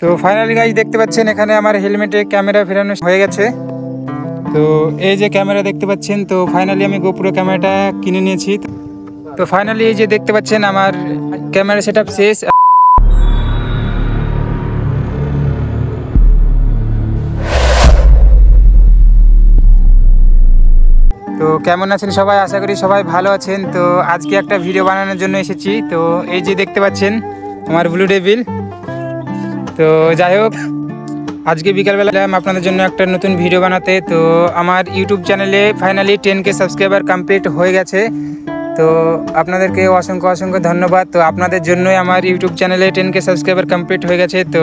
তো finally guys দেখতে পাচ্ছেন এখানে আমার হেলমেটে ক্যামেরা ফেরানো হয়ে গেছে। তো এই যে ক্যামেরা দেখতে পাচ্ছেন, তো ফাইনালি আমি গোপ্রো ক্যামেরাটা কিনে নিয়েছি। তো ফাইনালি এই যে দেখতে পাচ্ছেন আমার ক্যামেরা সেটআপ শেষ। তো কেমন আছেন সবাই? আশা করি সবাই ভালো আছেন। তো আজকে একটা ভিডিও বানানোর জন্য এসেছি। তো এই যে দেখতে পাচ্ছেন আমার ব্লু ডেভিল। তো যাই হোক, আজকে বিকালবেলা আপনাদের জন্য একটা নতুন ভিডিও বানাতে। তো আমার ইউটিউব চ্যানেলে ফাইনালি 10K সাবস্ক্রাইবার কমপ্লিট হয়ে গেছে। তো আপনাদেরকে অসংখ্য ধন্যবাদ। তো আপনাদের জন্যই আমার ইউটিউব চ্যানেলে 10K সাবস্ক্রাইবার কমপ্লিট হয়ে গেছে। তো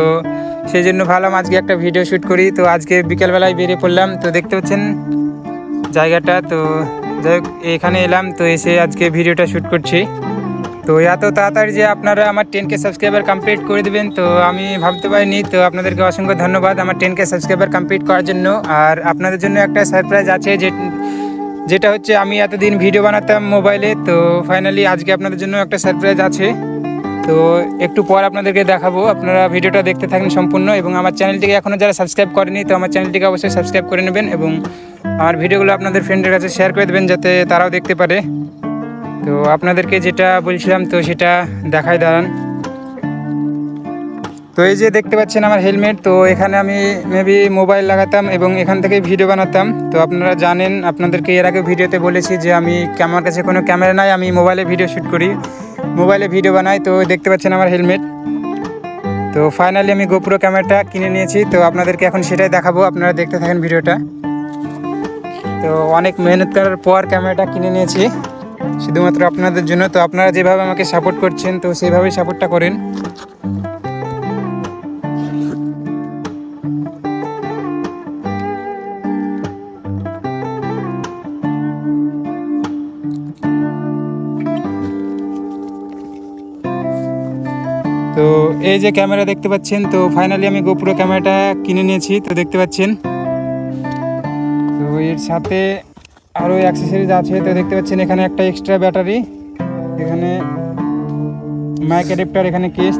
সেই জন্য ভাবলাম আজকে একটা ভিডিও শ্যুট করি। তো আজকে বিকালবেলায় বেরিয়ে পড়লাম। তো দেখতে পাচ্ছেন জায়গাটা। তো যাই হোক, এখানে এলাম। তো এসে আজকে ভিডিওটা শ্যুট করছি। তো এত তাড়াতাড়ি যে আপনারা আমার 10K সাবস্ক্রাইবার কমপ্লিট করে দেবেন, তো আমি ভাবতে পারিনি। তো আপনাদেরকে অসংখ্য ধন্যবাদ আমার 10K সাবস্ক্রাইবার কমপ্লিট করার জন্য। আর আপনাদের জন্য একটা সারপ্রাইজ আছে, যেটা হচ্ছে আমি এতদিন ভিডিও বানাতাম মোবাইলে। তো ফাইনালি আজকে আপনাদের জন্য একটা সারপ্রাইজ আছে। তো একটু পর আপনাদেরকে দেখাবো, আপনারা ভিডিওটা দেখতে থাকেন সম্পূর্ণ। এবং আমার চ্যানেলটিকে এখনও যারা সাবস্ক্রাইব করেনি, তো আমার চ্যানেলটিকে অবশ্যই সাবস্ক্রাইব করে নেবেন এবং আমার ভিডিওগুলো আপনাদের ফ্রেন্ডের কাছে শেয়ার করে দেবেন, যাতে তারাও দেখতে পারে। তো আপনাদেরকে যেটা বলছিলাম, তো সেটা দেখাই দাঁড়ান। তো এই যে দেখতে পাচ্ছেন আমার হেলমেট। তো এখানে আমি মেবি মোবাইল লাগাতাম এবং এখান থেকে ভিডিও বানাতাম। তো আপনারা জানেন, আপনাদেরকে এর আগে ভিডিওতে বলেছি যে আমার কাছে কোনো ক্যামেরা নাই, আমি মোবাইলে ভিডিও শ্যুট করি, মোবাইলে ভিডিও বানাই। তো দেখতে পাচ্ছেন আমার হেলমেট। তো ফাইনালি আমি গোপ্রো ক্যামেরাটা কিনে নিয়েছি। তো আপনাদেরকে এখন সেটাই দেখাবো, আপনারা দেখতে থাকেন ভিডিওটা। তো অনেক মেহনত করার পর ক্যামেরাটা কিনে নিয়েছি শুধুমাত্র আপনাদের জন্য। তো আপনারা যেভাবে আমাকে সাপোর্ট করছেন, তো সেইভাবেই সাপোর্টটা করেন। তো এই যে ক্যামেরা দেখতে পাচ্ছেন, তো ফাইনালি আমি গোপ্রো ক্যামেরাটা কিনে নিয়েছি। তো দেখতে পাচ্ছেন, তো এর সাথে আরও অ্যাক্সেসরিজ আছে। তো দেখতে পাচ্ছেন এখানে একটা এক্সট্রা ব্যাটারি, এখানে মাইক অ্যাডাপ্টার, এখানে কেস।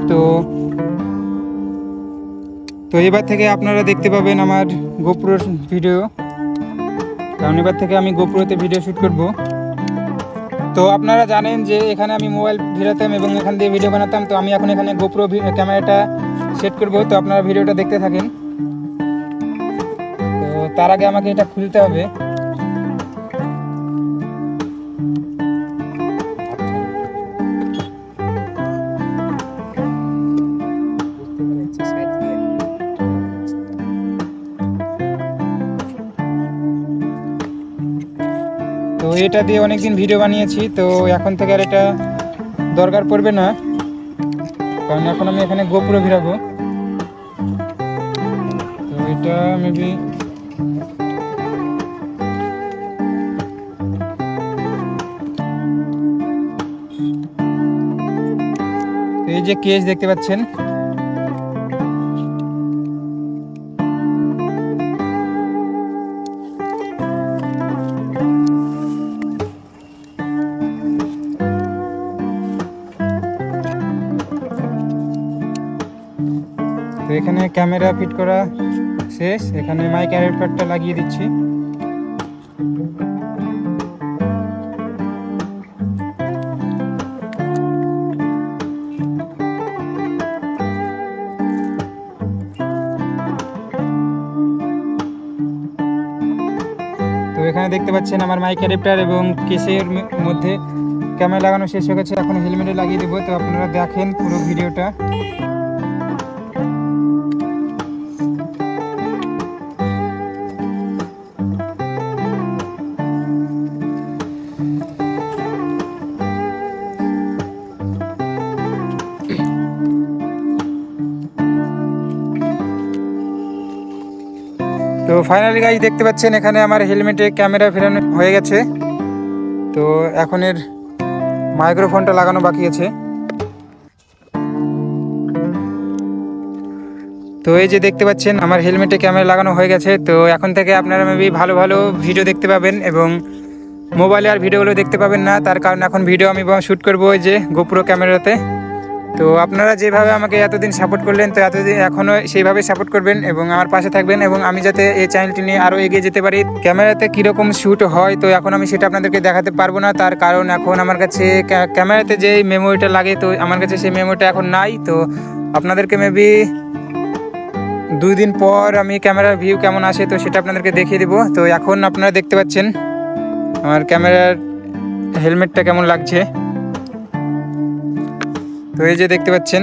তো এবার থেকে আপনারা দেখতে পাবেন আমার গোপ্রোর ভিডিও, কারণ এবার থেকে আমি গোপ্রোতে ভিডিও শ্যুট করব। তো আপনারা জানেন যে এখানে আমি মোবাইল ভিড়াতাম এবং এখান দিয়ে ভিডিও বানাতাম। তো আমি এখন এখানে গোপ্রো ক্যামেরাটা সেট করব। তো আপনারা ভিডিওটা দেখতে থাকেন। তো তার আগে আমাকে এটা খুলতে হবে। তো এটা দিয়ে অনেকদিন ভিডিও বানিয়েছি। তো এখন থেকে আর এটা দরকার পড়বে না, কারণ এখন আমি এখানে গোপ্রো ভিড়াবো। তো এটা মেবি এই যে কেস দেখতে পাচ্ছেন, তো এখানে ক্যামেরা ফিট করা শেষ। এখানে মাইক অ্যাডাপ্টারটা লাগিয়ে দিচ্ছি। তো এখানে দেখতে পাচ্ছেন আমার মাইক অ্যাডাপ্টার এবং কেসের মধ্যে ক্যামেরা লাগানো শেষ হয়ে গেছে। এখন হেলমেটে লাগিয়ে দেবো। তো আপনারা দেখেন পুরো ভিডিওটা। তো ফাইনালি গাইস দেখতে পাচ্ছেন এখানে আমার হেলমেটে ক্যামেরা ফেরানো হয়ে গেছে। তো এখন এর মাইক্রোফোনটা লাগানো বাকি আছে। তো এই যে দেখতে পাচ্ছেন আমার হেলমেটে ক্যামেরা লাগানো হয়ে গেছে। তো এখন থেকে আপনারা মেবি ভালো ভিডিও দেখতে পাবেন এবং মোবাইলে আর ভিডিওগুলো দেখতে পাবেন না। তার কারণ এখন ভিডিও আমি শ্যুট করবো ওই যে গোপ্রো ক্যামেরাতে। তো আপনারা যেভাবে আমাকে এতদিন সাপোর্ট করলেন, তো এতদিন এখনও সেইভাবে সাপোর্ট করবেন এবং আমার পাশে থাকবেন, এবং আমি যাতে এই চ্যানেলটি নিয়ে আরও এগিয়ে যেতে পারি। ক্যামেরাতে কীরকম শ্যুট হয় তো এখন আমি সেটা আপনাদেরকে দেখাতে পারবো না, তার কারণ এখন আমার কাছে ক্যামেরাতে যে মেমোরিটা লাগে তো আমার কাছে সেই মেমোরিটা এখন নাই। তো আপনাদেরকে মেবি 2 দিন পর আমি ক্যামেরার ভিউ কেমন আসে তো সেটা আপনাদেরকে দেখিয়ে দেবো। তো এখন আপনারা দেখতে পাচ্ছেন আমার ক্যামেরার হেলমেটটা কেমন লাগছে। তো এই যে দেখতে পাচ্ছেন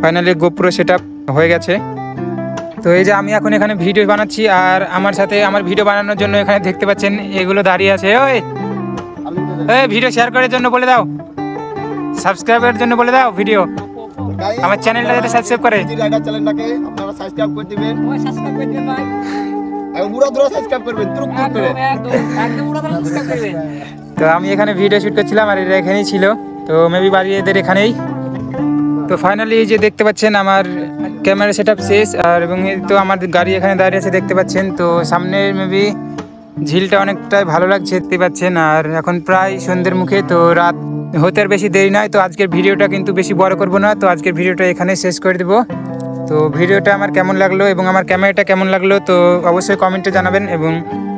ফাইনালি গোপ্রো সেটআপ হয়ে গেছে। তো এই যে আমি এখন এখানে ভিডিও বানাচ্ছি, আর আমার সাথে আমার ভিডিও বানানোর জন্য এখানে দেখতে পাচ্ছেন এগুলো দাঁড়িয়ে আছে। ওই ভিডিও শেয়ার করার জন্য বলে দাও, সাবস্ক্রাইবের জন্য বলে দাও, ভিডিও আমার চ্যানেলটা যাতে সাবস্ক্রাইব করে। চ্যানেলটাকে আপনারা সাবস্ক্রাইব করে দিবেন, সাবস্ক্রাইব করে দিবেন ভাই, আর পুরো দূর সাবস্ক্রাইব করবেন, তুরুক তুরুক করে একদম পুরো দূর সাবস্ক্রাইব করবেন। তো আমি এখানে ভিডিও শুট করছিলাম আর এরা এখানেই ছিল, তো মেবি বাড়ি এদের এখানেই। তো ফাইনালি এই যে দেখতে পাচ্ছেন আমার ক্যামেরা সেটআপ শেষ, আর এবং তো আমার গাড়ি এখানে দাঁড়িয়ে আছে দেখতে পাচ্ছেন। তো সামনে মেবি ঝিলটা অনেকটাই ভালো লাগছে দেখতে পাচ্ছেন, আর এখন প্রায় সন্ধ্যের মুখে, তো রাত হতে আর বেশি দেরি নয়। তো আজকের ভিডিওটা কিন্তু বেশি বড় করব না, তো আজকের ভিডিওটা এখানে শেষ করে দেবো। তো ভিডিওটা আমার কেমন লাগলো এবং আমার ক্যামেরাটা কেমন লাগলো তো অবশ্যই কমেন্টে জানাবেন, এবং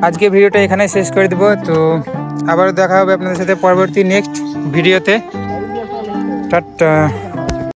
আজকে ভিডিওটা এখানে শেষ করে দেবো। তো আবারও দেখা হবে আপনাদের সাথে পরবর্তী নেক্সট ভিডিওতে। টাটা।